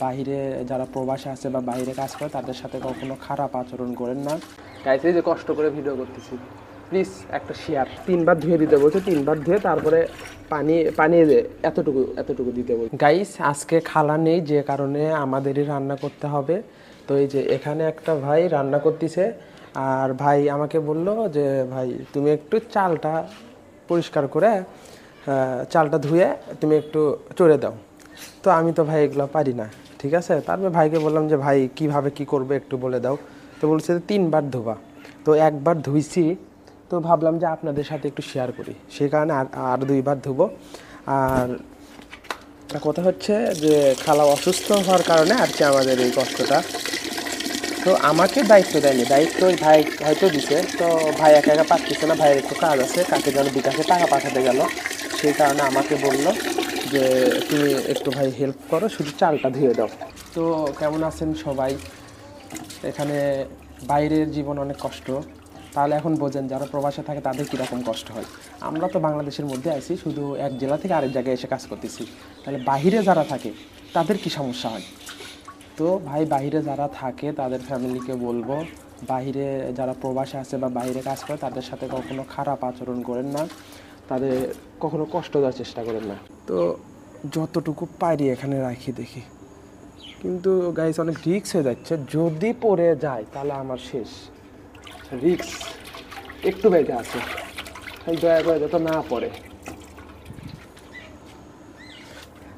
বাইরে যারা প্রবাসে আছে বা বাইরে কাজ করে তাদের সাথে কখনো খারাপ আচরণ করেন না। গাইস এই যে কষ্ট করে ভিডিও করতেছি, প্লিজ একটা শেয়ার। 3বার ধুয়ে দিতে বলছে, 3বার ধুয়ে তারপরে পানি এতটুকু দিতে বলছে। গাইস আজকে খালা নেই, যে কারণে আমাদেরই রান্না করতে হবে। তো এই যে এখানে একটা ভাই রান্না করতেছে, আর ভাই আমাকে বললো যে ভাই তুমি একটু চালটা পরিষ্কার করে চালটা ধুয়ে তুমি একটু চড়ে দাও। তো আমি তো ভাই এগুলো পারি না, ঠিক আছে। তারপরে ভাইকে বললাম যে ভাই কিভাবে কি করবে একটু বলে দাও। তো বলছে যে 3বার ধোবা। তো একবার ধুইছি, তো ভাবলাম যে আপনাদের সাথে একটু শেয়ার করি, সেই কারণে আর 2বার ধুবো। আর কথা হচ্ছে যে খালা অসুস্থ হওয়ার কারণে আর কি আমাদের এই কষ্টটা। তো আমাকে দায়িত্ব দেয়নি, দায়িত্ব ভাই হয়তো দিছে। তো ভাই একা একা পাচ্ছিছে না, ভাইয়ের একটু কাজ আছে, কাকে যেন বিকাশে টাকা পাঠাতে গেল, সেই কারণে আমাকে বললো যে তুমি একটু ভাই হেল্প করো, শুধু চালটা ধুয়ে দাও। তো কেমন আছেন সবাই? এখানে বাইরের জীবন অনেক কষ্ট, তাহলে এখন বোঝেন যারা প্রবাসে থাকে তাদের কীরকম কষ্ট হয়। আমরা তো বাংলাদেশের মধ্যে আছি, শুধু এক জেলা থেকে আরেক জায়গায় এসে কাজ করতেছি, তাহলে বাইরে যারা থাকে তাদের কি সমস্যা হয়। তো ভাই বাইরে যারা থাকে তাদের ফ্যামিলিকে বলবো, বাইরে যারা প্রবাসে আছে বা বাইরে কাজ করে তাদের সাথে কখনো খারাপ আচরণ করেন না, তাদের কখনো কষ্ট দেওয়ার চেষ্টা করেন না। তো যতটুকু পারি এখানে রাখি দেখি, কিন্তু গাইস অনেক রিস্ক হয়ে যাচ্ছে, যদি পড়ে যায় তাহলে আমার শেষ। রিস্ক একটু বেঁচে আছে, দয়া করে যত না পড়ে।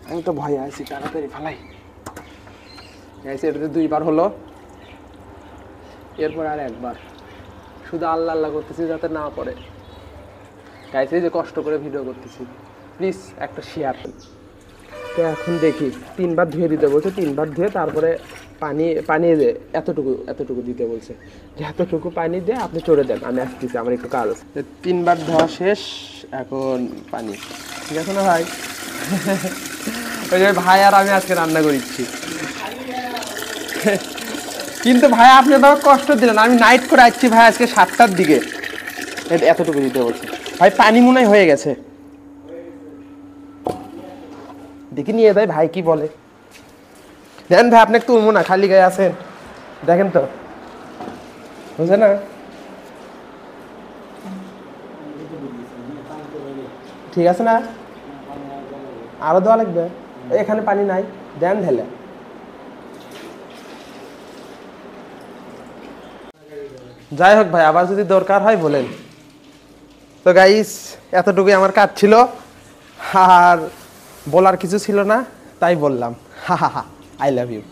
আমি তো ভয় আছি, তাড়াতাড়ি ফেলাই। গাইস এটাতে 2বার হলো, এরপর আর 1বার। শুধু আল্লাহ আল্লাহ করতেছি যাতে না পড়ে। গাইস এই যে কষ্ট করে ভিডিও করতেছি, প্লিজ একটা শেয়ার। তো এখন দেখি 3বার ধুয়ে দিতে বলছে, 3বার ধুয়ে তারপরে পানি এতটুকু দিতে বলছে, যে এতটুকু পানি দিয়ে আপনি চড়ে দেন, আমি আসতেছি, আমার একটু কাজ আছে। 3বার ধোয়া শেষ, এখন পানি। ঠিক আছে না ভাই? ওই যে ভাই আর আমি আজকে রান্না করেছি। কিন্তু ভাই আপনি তো কষ্ট দিলেন, আমি নাইট করে আসছি ভাই আজকে 7টার দিকে। এতটুকু দিতে বলছে ভাই, পানি মনে হয়ে গেছে, দেখি নিয়ে দেয় ভাই কি বলে। দেন ভাই, আপনি একটু না খালি গায়ে আছেন, দেখেন তো বুঝে না। ঠিক আছে না, আরো দেওয়া লাগবে, এখানে পানি নাই, দেন ঢেলে। যাই হোক ভাই, আবার যদি দরকার হয় বলেন। তো গাইস এতটুকুই আমার কাজ ছিল, আর বলার কিছু ছিল না, তাই বললাম। হা হা হা, আই লাভ ইউ।